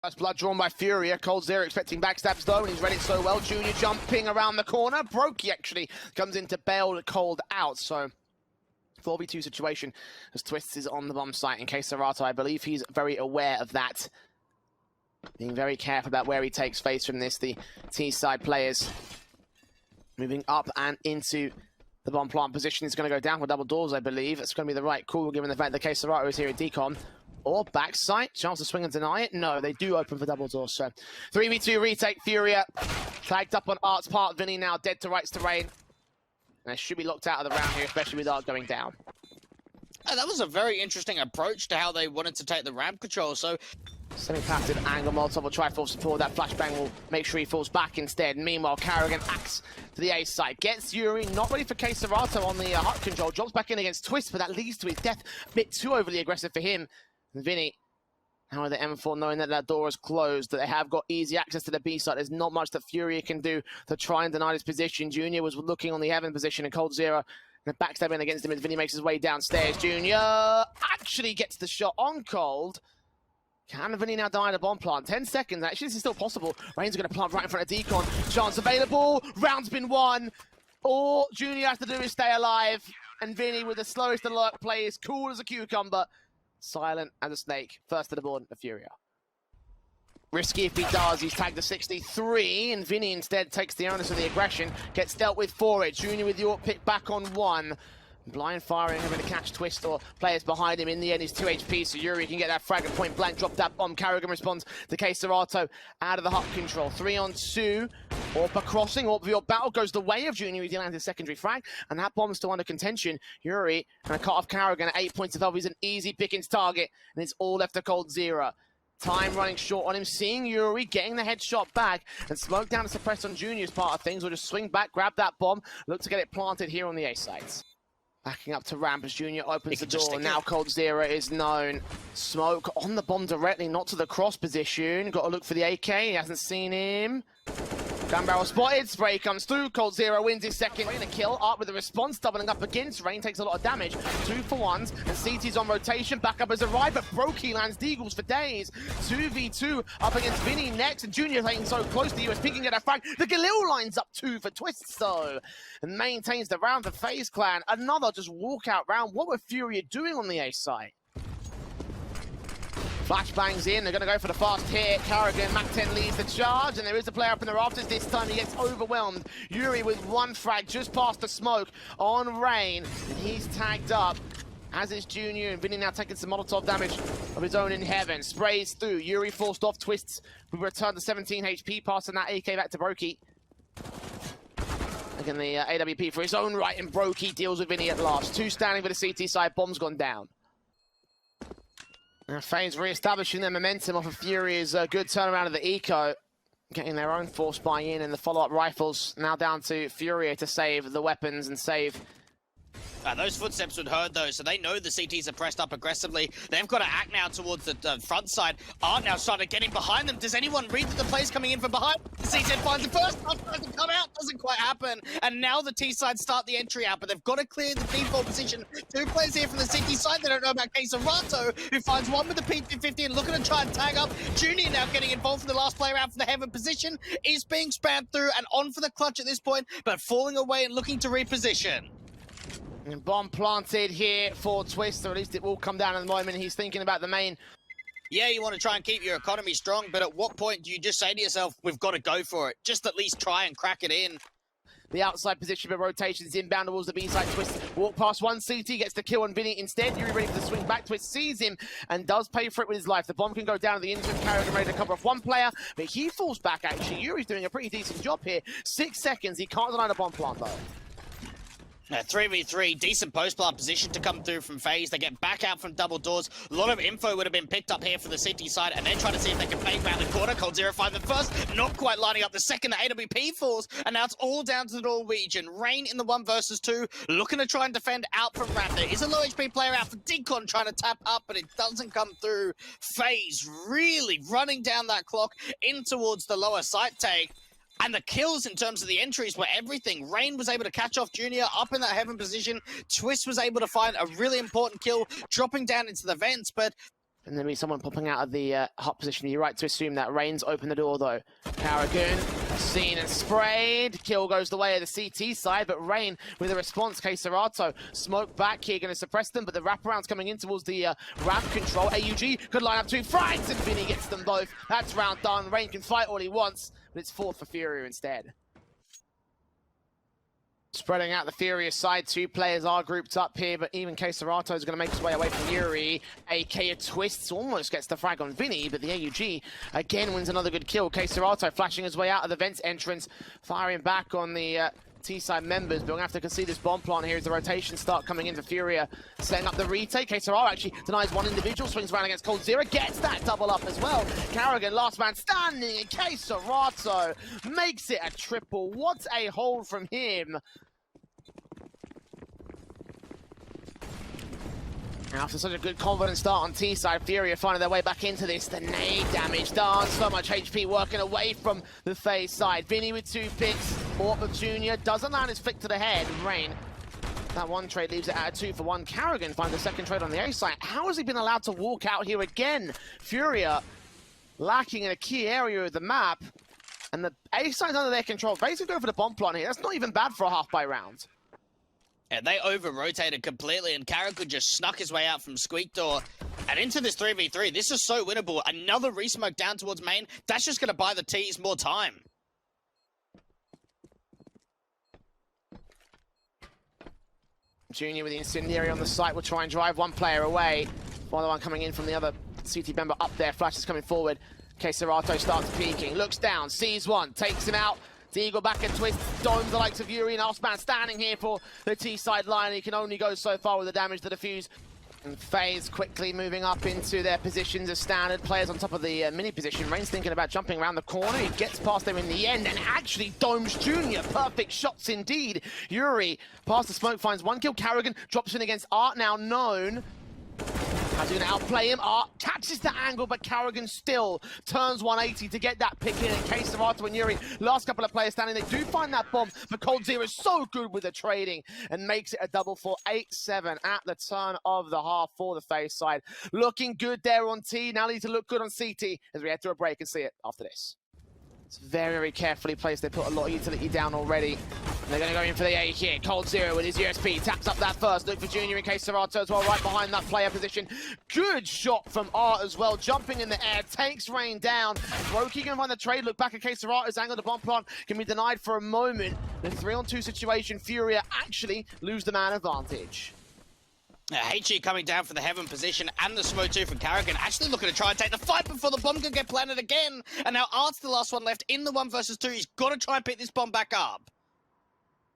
First blood drawn by FURIA. coldzera expecting backstabs though, and he's read it so well. Junior jumping around the corner. Brokey actually comes in to bail Cold out. So 4v2 situation as Twists is on the bomb site in case Serato. I believe he's very aware of that. Being very careful about where he takes FaZe from this. The T-side players moving up and into the bomb plant position is going to go down for double doors, I believe. It's going to be the right call given the fact that Serato is here at decon. Or backside, chance to swing and deny it. No, they do open for double doors. So 3v2 retake, FURIA tagged up on Art's part. Vinny now dead to rights to Rain. And they should be locked out of the round here, especially with Art going down. That was a very interesting approach to how they wanted to take the ramp control. So semi-passive angle Molotov will try full support. That flashbang will make sure he falls back instead. Meanwhile, Carrigan acts to the A side. Gets Yuri, not ready for Serato on the hut control. Drops back in against Twist, but that leads to his death. A bit too overly aggressive for him. And Vinny, how are the M4 knowing that that door is closed, that they have got easy access to the B side? There's not much that FURIA can do to try and deny this position. Junior was looking on the heaven position and coldzera and backstabbing against him as Vinny makes his way downstairs. Junior actually gets the shot on Cold. Can Vinny now deny the bomb plant? 10 seconds, actually, this is still possible. Rain's going to plant right in front of decon. Chance available, round's been won. All Junior has to do is stay alive. And Vinny, with the slowest alert play, is cool as a cucumber. Silent as a snake. First to the board for FURIA. Risky if he does. He's tagged to 63, and Vinny instead takes the onus of the aggression. Gets dealt with for it. Junior with York pick back on one. Blind firing, having to catch Twist or players behind him. In the end, he's 2 HP, so Yuri can get that frag and point blank, drop that bomb. Carrigan responds to Serato out of the hut control. 3 on 2. Orpa crossing. Orpa, your battle goes the way of Junior. He lands his secondary frag, and that bomb's still under contention. Yuri and a cut off Carrigan at 8 points of health. He's an easy pickings target, and it's all left to coldzera. Time running short on him, seeing Yuri getting the headshot back, and smoke down to suppress on Junior's part of things. We'll just swing back, grab that bomb, look to get it planted here on the A sides. Backing up to ramp as Junior opens the door. Now coldzera is known. Smoke on the bomb directly, not to the cross position. Got to look for the AK. He hasn't seen him. Gun barrel spotted. Spray comes through. coldzera wins his second. Rain a kill. Art with a response, doubling up against. Rain takes a lot of damage. 2 for 1s. And CT's on rotation. Backup has arrived, but Brokey lands deagles for days. 2v2 up against Vinny next. And Junior playing so close to USP can get a frag. The Galil lines up 2 for Twists though. And maintains the round for FaZe Clan. Another just walkout round. What were FURIA doing on the A side? Flashbangs in, they're going to go for the fast hit. Carrigan, Mac 10 leads the charge, and there is a player up in the rafters this time. He gets overwhelmed. Yuri with 1 frag just past the smoke on Rain, and he's tagged up, as is Junior, and Vinny now taking some Molotov damage of his own in heaven. Sprays through, Yuri forced off, Twists. We return to 17 HP, passing that AK back to Brokey. Again, the AWP for his own right, and Brokey deals with Vinny at last. 2 standing for the CT side, bomb's gone down. FaZe re-establishing their momentum off of FURIA's good turnaround of the eco. Getting their own force buy-in and the follow-up rifles. Now down to FURIA to save the weapons and save... those footsteps were heard though, so they know the CTs are pressed up aggressively. They've got to act now towards the front side. Art now starting to get in behind them. Does anyone read that the play's coming in from behind? The CT finds the first, tries to come out, doesn't quite happen. And now the T side start the entry out, but they've got to clear the default position. 2 players here from the CT side. They don't know about Serato, who finds one with the P250 and looking to try and tag up. Junior now getting involved for the last player out for the heaven position. Is being spammed through and on for the clutch at this point, but falling away and looking to reposition. And bomb planted here for Twist, or at least it will come down in the moment. He's thinking about the main. Yeah, you want to try and keep your economy strong, but at what point do you just say to yourself, we've got to go for it? Just at least try and crack it in. The outside position for rotations inbound towards the B side. Twist walk past one, CT gets the kill on Vinny. Instead, Yuri ready for the swing back. Twist sees him and does pay for it with his life. The bomb can go down to the inside. Carrigan ready to cover off 1 player, but he falls back actually. Yuri's doing a pretty decent job here. 6 seconds, he can't deny the bomb plant though. 3v3, decent post-plant position to come through from FaZe. They get back out from double doors. A lot of info would have been picked up here for the CT side, and they're trying to see if they can fake back the corner. coldzera find the first, not quite lining up the second. The AWP falls, and now it's all down to the Norwegian. Rain in the 1 versus 2, looking to try and defend out from ramp. There is a low HP player out for decon trying to tap up, but it doesn't come through. FaZe really running down that clock in towards the lower site take. And the kills in terms of the entries were everything. Rain was able to catch off Junior up in that heaven position. Twist was able to find a really important kill, dropping down into the vents, but And there'll be someone popping out of the hot position. You're right to assume that. Rain's opened the door, though. Carrigan, seen and sprayed. Kill goes the way of the CT side, but Rain with a response. kxerato, smoke back here, going to suppress them, but the wraparound's coming in towards the ramp control. AUG could line up 2 frags, and Vinny gets them both. That's round done. Rain can fight all he wants, but it's 4th for FURIA instead. Spreading out the FURIA side, 2 players are grouped up here, but even kxerato is going to make his way away from Yuri. AK twists, almost gets the frag on Vinny, but the AUG again wins another good kill. kxerato flashing his way out of the vents entrance, firing back on the T-side members, but we're going to have to concede this bomb plant here as the rotation start coming in for FURIA, setting up the retake. kxerato actually denies one individual, swings around against coldzera, gets that double up as well. Carrigan, last man standing, and kxerato makes it a triple. What a hold from him. After such a good confident start on T-side, FURIA finding their way back into this. The nade damage done. So much HP working away from the FaZe side. Vinny with 2 picks. Ortberg Jr. doesn't land his flick to the head. Rain. That one trade leaves it at a 2 for 1. Carrigan finds the second trade on the A side. How has he been allowed to walk out here again? FURIA lacking in a key area of the map. And the A side's under their control. FaZe go for the bomb plant here. That's not even bad for a half-by round. Yeah, they over-rotated completely, and Carrigan just snuck his way out from Squeak Door and into this 3v3. This is so winnable. Another resmoke down towards main. That's just going to buy the T's more time. Junior with the incendiary on the site will try and drive one player away. One one coming in from the other CT member up there. Flash is coming forward. kxerato starts peeking, looks down, sees one, takes him out. Deagle back and twist, domes the likes of Yuri and Osman standing here for the T-side line. He can only go so far with the damage to defuse. And FaZe quickly moving up into their positions as standard. Players on top of the mini position. Rain's thinking about jumping around the corner. He gets past them in the end and actually domes Junior. Perfect shots indeed. Yuri past the smoke finds 1 kill. Carrigan drops in against Art, now known. How's he going to outplay him? Art catches the angle, but Carrigan still turns 180 to get that pick in. kxerato and Yuri, last couple of players standing, they do find that bomb, but coldzera is so good with the trading and makes it a double for 8-7 at the turn of the half for the FaZe side. Looking good there on T, now need to look good on CT as we head to a break and see it after this. It's very, very carefully placed. They put a lot of utility down already. And they're going to go in for the A here. coldzera with his USP taps up that first. Look for Junior in kxerato as well, right behind that player position. Good shot from Art as well, jumping in the air, takes Rain down. Brokey going to find the trade. Look back at kxerato's angle. The bomb plant can be denied for a moment. The 3-on-2 situation, FURIA actually lose the man advantage. HE coming down for the heaven position and the smoke too from Carrigan. Actually looking to try and take the fight before the bomb can get planted again. And now Art's the last one left in the 1 versus 2. He's got to try and pick this bomb back up.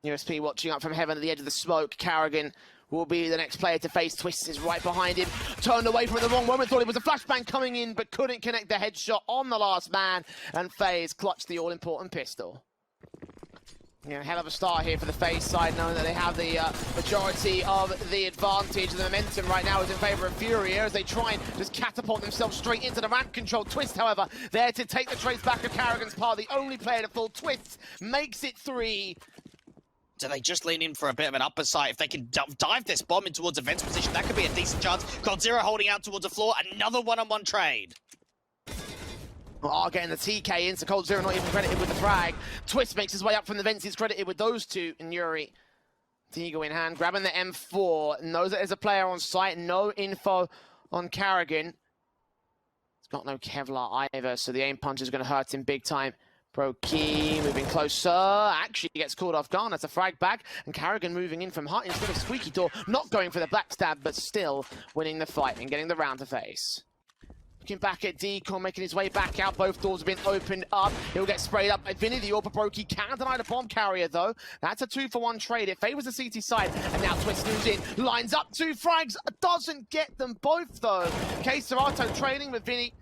USP watching up from heaven at the edge of the smoke. Carrigan will be the next player to face. Twist is right behind him. Turned away from it the wrong moment. Thought it was a flashbang coming in, but couldn't connect the headshot on the last man. And FaZe clutched the all-important pistol. Yeah, hell of a start here for the FaZe side, knowing that they have the majority of the advantage. The momentum right now is in favour of FURIA as they try and just catapult themselves straight into the ramp control. Twist, however, there to take the trace back of Carrigan's part. The only player to fall. Twist makes it 3. Do they just lean in for a bit of an upper side? If they can dive this bomb in towards a vents position, that could be a decent chance. coldzera holding out towards the floor. Another one-on-one trade. Oh, getting the TK in, so coldzera not even credited with the frag. Twist makes his way up from the vents, he's credited with those 2, and Yuri. Deagle in hand, grabbing the M4, knows that there's a player on site, no info on Carrigan. He's got no Kevlar either, so the aim punch is going to hurt him big time. Brokey moving closer, actually gets caught off guard, that's a frag back, and Carrigan moving in from hut instead of Squeaky Door, not going for the backstab, but still winning the fight and getting the round to FaZe. Looking back at Deacon, making his way back out. Both doors have been opened up. He'll get sprayed up by Vinny. The Orpa Brokey can't deny the bomb carrier, though. That's a 2-for-1 trade. It favors the CT side. And now Twist moves in. Lines up 2 frags. Doesn't get them both, though. kxerato trading with Vinny.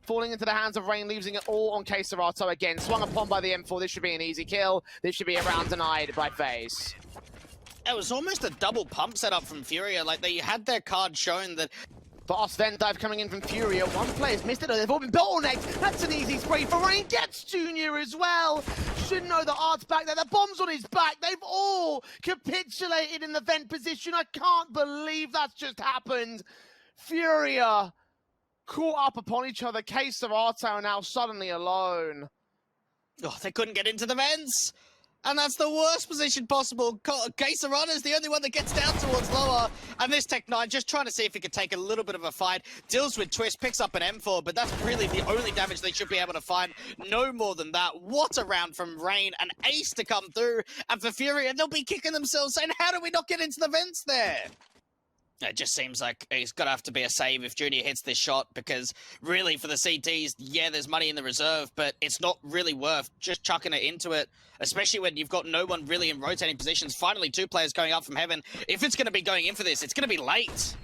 Falling into the hands of Rain, leaving it all on kxerato again. Swung upon by the M4. This should be an easy kill. This should be a round denied by FaZe. It was almost a double pump setup from FURIA. Like, they had their card shown that... Fast vent dive coming in from FURIA. One player's missed it. They've all been bottlenecked. That's an easy spray for Rain. Gets Junior as well. Should know that Art's back there. The bomb's on his back. They've all capitulated in the vent position. I can't believe that's just happened. FURIA caught up upon each other. kxerato now suddenly alone. Oh, they couldn't get into the vents. And that's the worst position possible. kxerato is the only one that gets down towards lower. And this Tech9 just trying to see if he could take a little bit of a fight. Deals with Twist, picks up an M4, but that's really the only damage they should be able to find. No more than that. What a round from Rain. An ace to come through. And for FURIA, they'll be kicking themselves saying, how do we not get into the vents there? It just seems like it's got to have to be a save if Junior hits this shot, because really for the CTs, yeah, there's money in the reserve, but it's not really worth just chucking it into it, especially when you've got no one really in rotating positions. Finally, 2 players going up from heaven. If it's going to be going in for this, it's going to be late.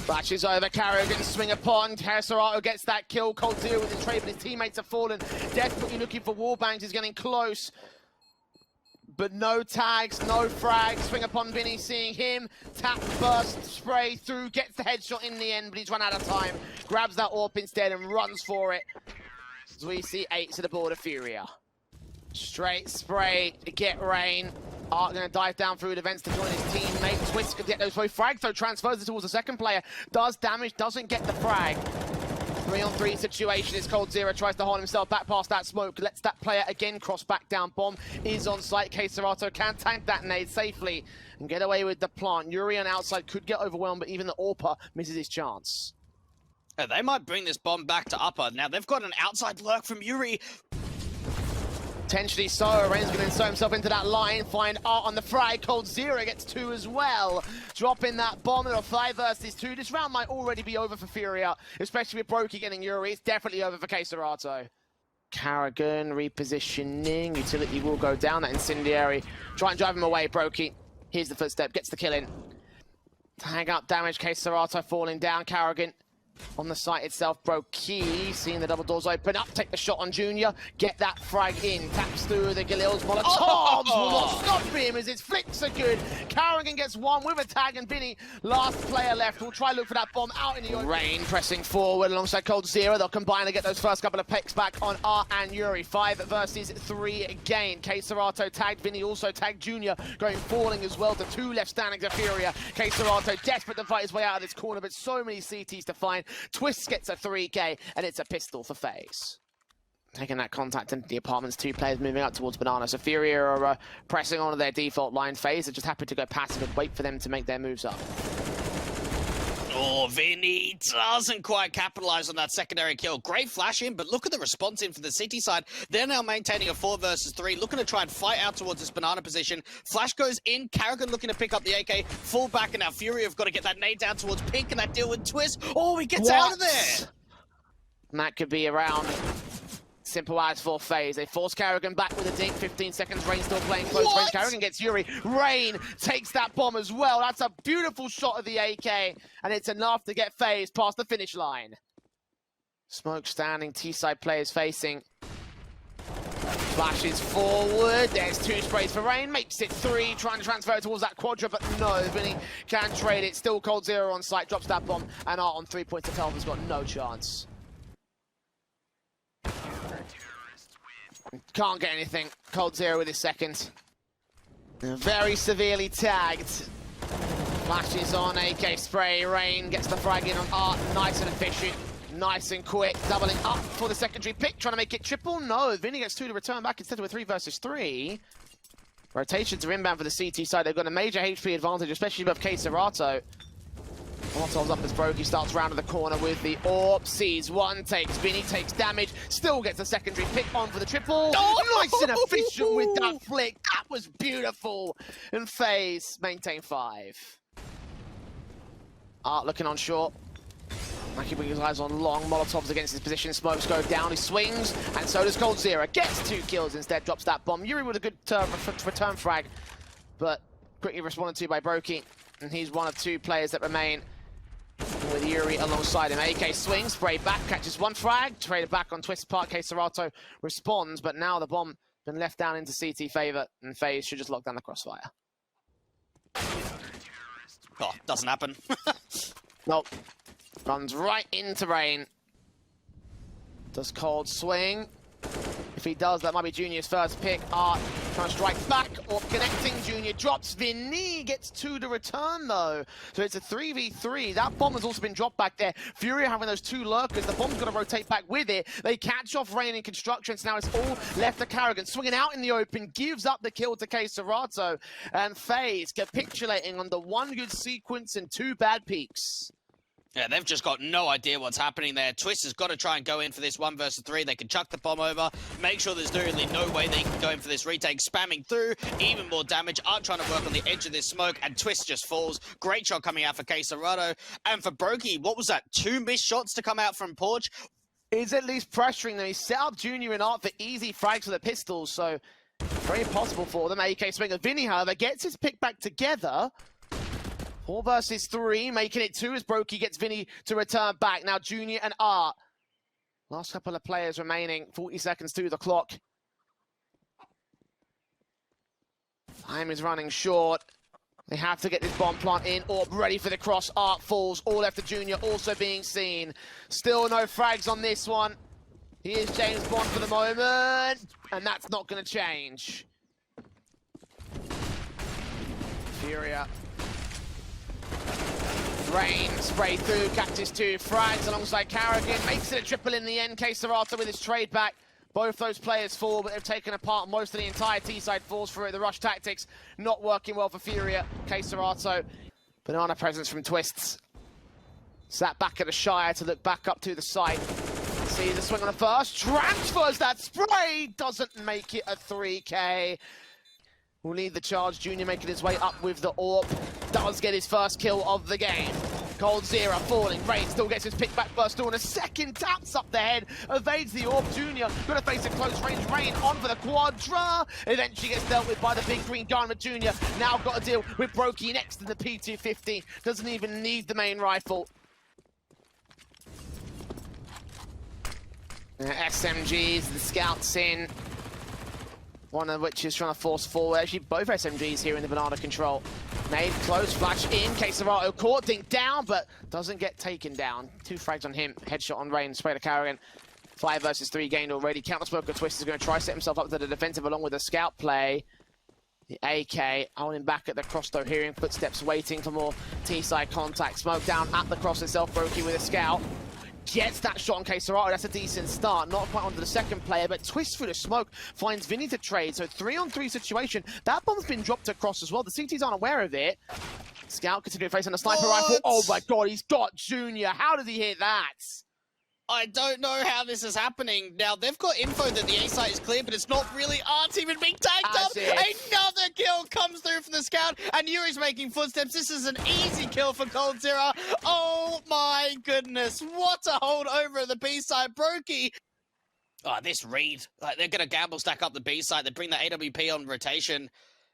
Flashes over, Carrigan swing upon, kxerato gets that kill, coldzera with the trade, but his teammates have fallen. Desperately looking for wallbangs, he's getting close. But no tags, no frags. Swing upon Vinny, seeing him. Tap, burst, spray through, gets the headshot in the end, but he's run out of time. Grabs that AWP instead and runs for it. As we see 8 to the board of FURIA. Straight spray to get Rain. Art going to dive down through the vents to join his teammate. Twist could get those both frags, though transfers it towards the second player. Does damage, doesn't get the frag. 3-on-3 situation is coldzera, tries to hold himself back past that smoke, lets that player again cross back down. Bomb is on site, kxerato can tank that nade safely and get away with the plant. Yuri on outside could get overwhelmed, but even the AWPer misses his chance. They might bring this bomb back to upper. Now they've got an outside lurk from Yuri. Potentially so. Rain's going to insert himself into that line, find Art on the frag. coldzera gets 2 as well. Dropping that bomb, it'll 5 versus 2. This round might already be over for FURIA, especially with Brokey getting Yuri. It's definitely over for kxerato. Carrigan repositioning. Utility will go down, that incendiary. Try and drive him away, Brokey. Here's the footstep, gets the kill in. Tag up damage, kxerato falling down. Carrigan on the site itself, Brokey, seeing the double doors open up, take the shot on Junior, get that frag in, taps through the Galil's Molotovs, will not stop him as his flicks are good. Carrigan gets 1 with a tag, and Vinny, last player left, will try to look for that bomb out in the open. Rain pressing forward alongside coldzera, they'll combine to get those first couple of picks back on Art and Yuri. 5 versus 3 again. kxerato tagged, Vinny also tagged Junior, going falling as well to 2 left standing to FURIA. kxerato desperate to fight his way out of this corner, but so many CTs to find. Twist gets a 3K, and it's a pistol for FaZe. Taking that contact into the apartments, 2 players moving up towards Banana. So FURIA are pressing onto their default line. FaZe are just happy to go passive and wait for them to make their moves up. Oh, Vinny doesn't quite capitalize on that secondary kill. Great flash in, but look at the response in for the City side. They're now maintaining a 4 versus 3, looking to try and fight out towards this banana position. Flash goes in, Carrigan looking to pick up the AK, fall back, and now FURIA have got to get that nade down towards Pink, and that deal with Twist. Oh, he gets out of there! And that could be around. Simple as for FaZe. They force Carrigan back with a dink. 15 seconds. Rain still playing close range. Carrigan gets Yuri. Rain takes that bomb as well. That's a beautiful shot of the AK, and it's enough to get FaZe past the finish line. Smoke standing. T-side players facing. Flashes forward. There's 2 sprays for Rain. Makes it 3. Trying to transfer it towards that quadra, but no. Vinny can trade it. Still coldzera on site. Drops that bomb. And Art on 3 points to 12 has got no chance. Can't get anything. coldzera with his second. Very severely tagged. Flashes on, AK spray. Rain gets the frag in on Art. Nice and efficient. Nice and quick. Doubling up for the secondary pick. Trying to make it triple. No, Vinny gets 2 to return back instead of a 3 versus 3. Rotations are inbound for the CT side. They've got a major HP advantage, especially above kxerato. Molotov's up as Brokey starts round to the corner with the AWP. Sees 1, takes Vinny, takes damage, still gets a secondary pick on for the triple. Oh! Nice and efficient with that flick. That was beautiful. And FaZe maintain 5. Art looking on short. Keeping his eyes on long. Molotovs against his position. Smokes go down. He swings, and so does coldzera. Gets 2 kills instead. Drops that bomb. Yuri with a good return frag, but quickly responded to by Brokey, and he's one of 2 players that remain with Yuri alongside him. AK swings, spray back, catches 1 frag, traded back on Twist part. kxerato responds, but now the bomb been left down into CT favor, and FaZe should just lock down the crossfire. Oh, doesn't happen. Nope. Runs right into Rain. Does Cold swing. If he does, that might be Junior's first pick. Art trying to strike back, or connecting. Junior drops. Vinny gets 2 to return, though. So it's a 3v3. That bomb has also been dropped back there. FURIA having those 2 lurkers. The bomb's going to rotate back with it. They catch off Rain in construction. So now it's all left to Carrigan. Swinging out in the open, gives up the kill to kxerato. And FaZe capitulating on the 1 good sequence and 2 bad peaks. Yeah, they've just got no idea what's happening there. Twist has got to try and go in for this 1 versus 3. They can chuck the bomb over, make sure there's really no way they can go in for this retake. Spamming through, even more damage. Art trying to work on the edge of this smoke, and Twist just falls. Great shot coming out for kxerato. And for Brokey, what was that? 2 missed shots to come out from Porch? Is at least pressuring them. He set up Junior and Art for easy frags with the pistols, so very possible for them. AK Swinger. Vinny, however, gets his pick back together. 4 versus 3, making it 2 as Brokey gets Vinny to return back. Now Junior and Art. Last couple of players remaining. 40 seconds to the clock. Time is running short. They have to get this bomb plant in. Orb ready for the cross. Art falls. All left to Junior also being seen. Still no frags on this one. He is James Bond for the moment. And that's not going to change. FURIA. Rain spray through, catches 2 frags alongside Carrigan, makes it a triple in the end. kxerato with his trade back. Both those players fall, but they've taken apart most of the entire T-side. Falls for it. The rush tactics not working well for FURIA. kxerato, banana presence from Twists. Sat back at the Shire to look back up to the site. Sees a swing on the first, transfers that spray, doesn't make it a 3K. Will lead the charge. Junior making his way up with the AWP. Does get his first kill of the game. coldzera falling. Rain still gets his pick back first. Still in a second. Taps up the head. Evades the AWP. Junior going to face a close range. Rain on for the quadra. Eventually gets dealt with by the big green gun with Junior. Now got to deal with Brokey next to the P250. Doesn't even need the main rifle. SMGs. The scouts in. One of which is trying to force forward. Actually, both SMGs here in the banana control. Made close flash in. kxerato caught, dink down, but doesn't get taken down. 2 frags on him. Headshot on Rain. Spray to Carrigan. 5 versus 3 gained already. Counter smoker Twist is going to try to set himself up to the defensive along with the scout play. The AK holding back at the cross though, hearing footsteps, waiting for more T-side contact. Smoke down at the cross itself. Brokey with a scout. Gets that shot on kxerato. That's a decent start. Not quite onto the second player, but Twist through the smoke finds Vinny to trade. So 3-on-3 situation. That bomb's been dropped across as well. The CTs aren't aware of it. Scout continuing facing a sniper rifle. Oh my god, he's got Junior. How did he hit that? I don't know how this is happening. Now, they've got info that the A site is clear, but it's not really. Art's even being tagged up. Another kill comes through from the scout, and Yuri's making footsteps. This is an easy kill for coldzera. Oh my goodness. What a hold over at the B side. Brokey. Oh, this read. Like, they're going to gamble stack up the B side. They bring the AWP on rotation.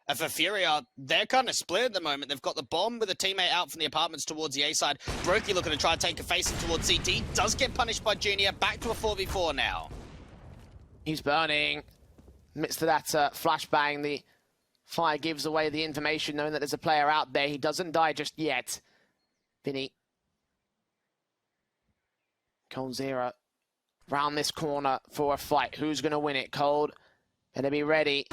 And for FURIA, they're kind of split at the moment. They've got the bomb with a teammate out from the apartments towards the A side. Brokey looking to try and take a facing towards CT. Does get punished by Junior. Back to a 4v4 now. He's burning. Amidst of that flashbang, the fire gives away the information, knowing that there's a player out there. He doesn't die just yet. Vinny. coldzera round this corner for a fight. Who's going to win it? Cold. Gonna be ready.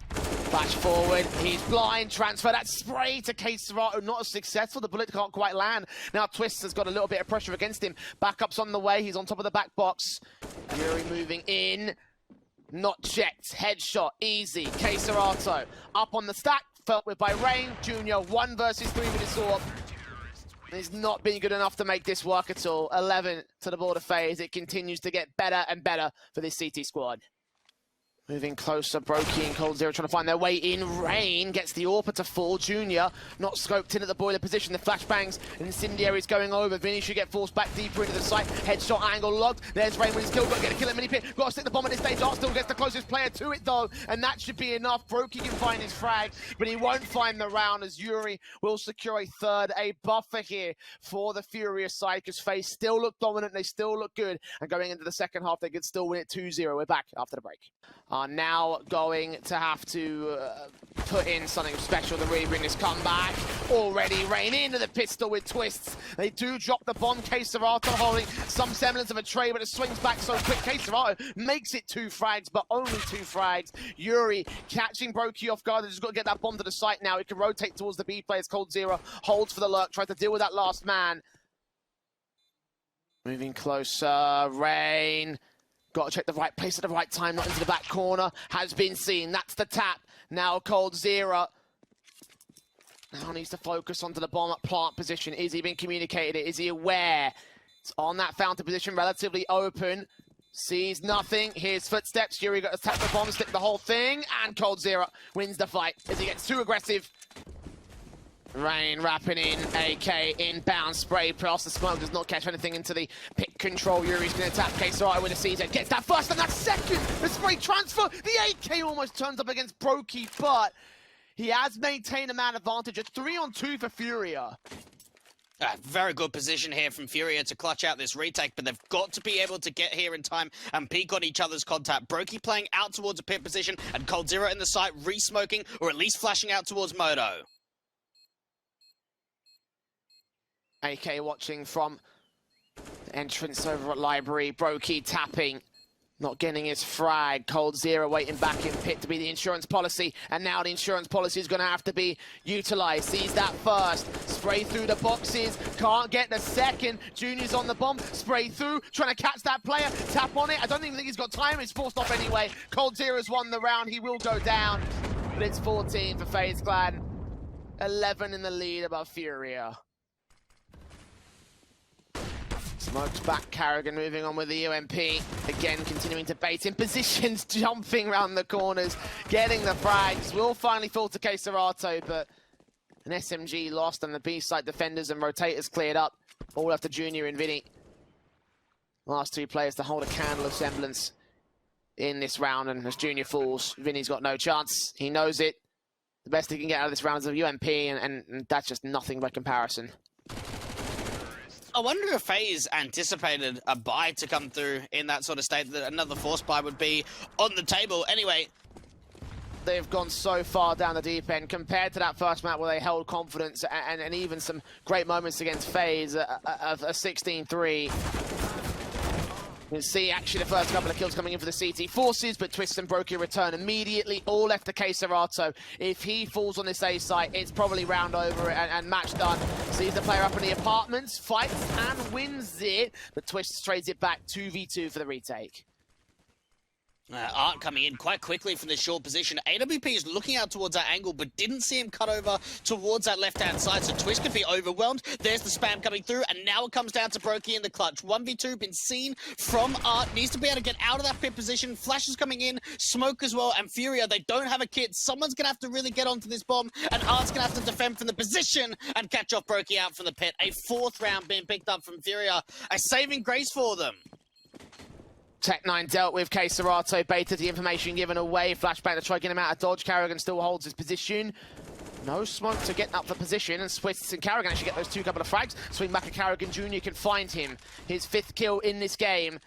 Flash forward, he's blind, transfer that spray to kxerato, not as successful, the bullet can't quite land. Now Twist has got a little bit of pressure against him. Backup's on the way, he's on top of the back box. Yuri moving in, not checked, headshot, easy, kxerato. Up on the stack, felt with by Rain, Junior, 1 versus 3 with his sword. He's not been good enough to make this work at all. 11 to the border phase, it continues to get better and better for this CT squad. Moving closer, Brokey and coldzera trying to find their way in. Rain gets the AWP to fall. Junior not scoped in at the boiler position. The flashbangs and incendiaries going over. Vinny should get forced back deeper into the site. Headshot angle logged. There's Rain with his kill. Got to get a kill at mini pit. Got to stick the bomb at this stage. Art still gets the closest player to it though, and that should be enough. Brokey can find his frag, but he won't find the round as Yuri will secure a third. A buffer here for the FURIA side because FaZe still look dominant. They still look good, and going into the second half, they could still win it 2-0. We're back after the break. are now going to have to put in something special to really bring this comeback. Already Rain into the pistol with twists. They do drop the bomb. kxerato holding some semblance of a trade, but it swings back so quick. kxerato makes it 2 frags, but only 2 frags. Yuri catching Brokey off guard. They've just got to get that bomb to the site now. He can rotate towards the B players. coldzera holds for the lurk, tries to deal with that last man. Moving closer. Rain. Got to check the right place at the right time, not into the back corner. Has been seen. That's the tap. Now coldzera. Now needs to focus onto the bomb at plant position. Is he being communicated? Is he aware? It's on that fountain position, relatively open. Sees nothing. Here's footsteps. Yuri got to tap the bomb, stick the whole thing, and coldzera wins the fight as he gets too aggressive. Rain wrapping in, AK inbound spray, plus the smoke does not catch anything into the pick control. Yuri's going to tap kxerato with a CZ, gets that first and that second. The spray transfer, the AK almost turns up against Brokey, but he has maintained a man advantage. A 3-on-2 for FURIA. Very good position here from FURIA to clutch out this retake, but they've got to be able to get here in time and peek on each other's contact. Brokey playing out towards a pit position, and coldzera in the site re-smoking, or at least flashing out towards Moto. AK watching from the entrance over at Library. Brokey tapping, not getting his frag. coldzera waiting back in pit to be the insurance policy, and now the insurance policy is going to have to be utilized. Sees that first, spray through the boxes, can't get the second. Junior's on the bomb, spray through, trying to catch that player, tap on it. I don't even think he's got time, he's forced off anyway. coldzera's won the round, he will go down, but it's 14 for FaZe Clan, 11 in the lead above FURIA. Smokes back, Carrigan moving on with the UMP. Again, continuing to bait in positions, jumping around the corners, getting the frags. Will finally fall to kxerato, but an SMG lost and the B-side defenders and rotators cleared up. All after Junior and Vinny. Last 2 players to hold a candle of semblance in this round, and as Junior falls, Vinny's got no chance. He knows it. The best he can get out of this round is a UMP, and that's just nothing by comparison. I wonder if FaZe anticipated a buy to come through in that sort of state, that another force buy would be on the table. Anyway, they've gone so far down the deep end compared to that first map where they held confidence and even some great moments against FaZe of a 16-3. You can see actually the first couple of kills coming in for the CT forces, but Twist and Brokey return immediately, all left to kxerato. If he falls on this A site, it's probably round over and match done. Sees the player up in the apartments, fights and wins it, but Twist trades it back 2v2 for the retake. Art coming in quite quickly from this short position. AWP is looking out towards that angle, but didn't see him cut over towards that left-hand side, so Twist could be overwhelmed. There's the spam coming through, and now it comes down to Brokey in the clutch. 1v2 been seen from Art. Needs to be able to get out of that pit position. Flashes coming in, smoke as well, and FURIA, they don't have a kit. Someone's going to have to really get onto this bomb, and Art's going to have to defend from the position and catch off Brokey out from the pit. A 4th round being picked up from FURIA. A saving grace for them. Tech9 dealt with kxerato, baited the information given away. Flashback to try getting him out of dodge. Carrigan still holds his position. No smoke to get up the position, and Swiss and Carrigan actually get those 2 couple of frags. Swing back at Carrigan, Junior can find him. His 5th kill in this game.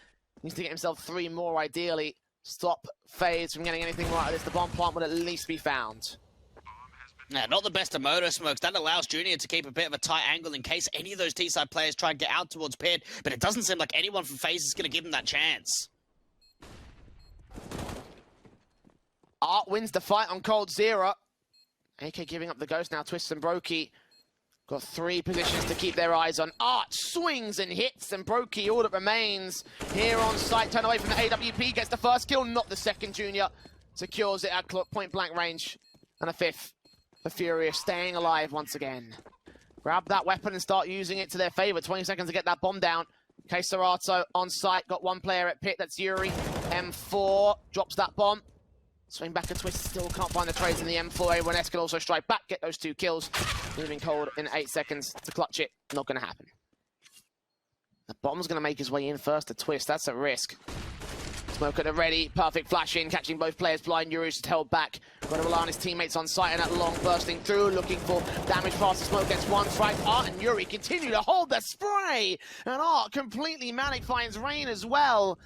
Needs to get himself 3 more ideally. Stop FaZe from getting anything more out of this. The bomb plant will at least be found. Yeah, not the best of motor smokes. That allows Junior to keep a bit of a tight angle in case any of those T-side players try and get out towards pit, but it doesn't seem like anyone from FaZe is going to give him that chance. Art wins the fight on coldzera. AK giving up the ghost now. Twist and Brokey got 3 positions to keep their eyes on. Art swings and hits, and Brokey, all that remains here on site. Turn away from the AWP, gets the first kill, not the second. Junior secures it at point-blank range. And a 5th for FURIA, staying alive once again. Grab that weapon and start using it to their favor. 20 seconds to get that bomb down. kxerato on site, got 1 player at pit, that's Yuri. M4 drops that bomb. Swing back and Twist, still can't find the trades in the M4. A1S can also strike back, get those 2 kills. Moving cold in 8 seconds to clutch it. Not going to happen. The bomb's going to make his way in first to Twist. That's a risk. Smoke at the ready. Perfect flash in, catching both players blind. Yuri's just held back. Got to rely on his teammates on site, and that long bursting through, looking for damage past the smoke. Gets 1 frag. Art and Yuri continue to hold the spray. And Art completely manic finds Rain as well.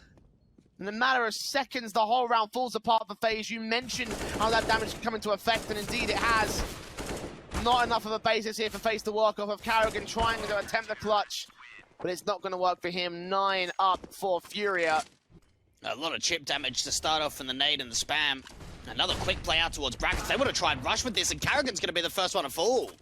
In a matter of seconds, the whole round falls apart for FaZe. You mentioned how that damage can come into effect, and indeed it has. Not enough of a basis here for FaZe to work off of. Karrigan trying to attempt the clutch, but it's not going to work for him. 9 up for FURIA. A lot of chip damage to start off from the nade and the spam. Another quick play out towards brackets. They would have tried rush with this, and Karrigan's going to be the first one to fall.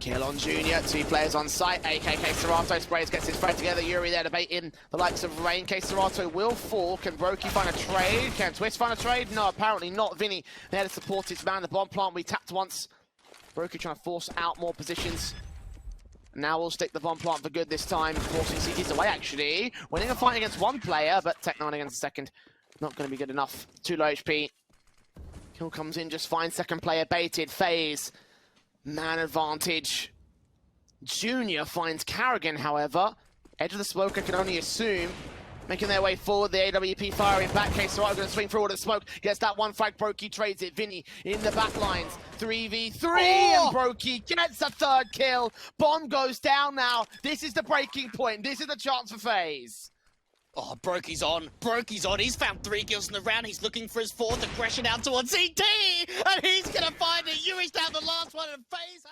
Kill on Junior, 2 players on site. AKK Serato sprays, gets his spread together. Yuri there debating the likes of Rain. Serato will fall. Can Brokey find a trade? Can Twist find a trade? No, apparently not. Vinny there to support his man. The bomb plant we tapped once. Brokey trying to force out more positions. Now we'll stick the bomb plant for good this time, forcing CTs away actually. Winning a fight against 1 player, but Tech9 against the second. Not going to be good enough. Too low HP. Kill comes in just fine. Second player baited. FaZe. Man advantage. Junior finds Karrigan, however. Edge of the smoker can only assume. Making their way forward, the AWP firing back. Serato going to swing forward at smoke. Gets that one frag. Brokey trades it. Vinny in the back lines. 3v3 and Brokey gets a 3rd kill. Bomb goes down now. This is the breaking point. This is the chance for FaZe. Oh, Brokey's on. Brokey's on. He's found 3 kills in the round. He's looking for his 4th aggression out towards CT. And he's going to find it. Yuri's down the last one and FaZe.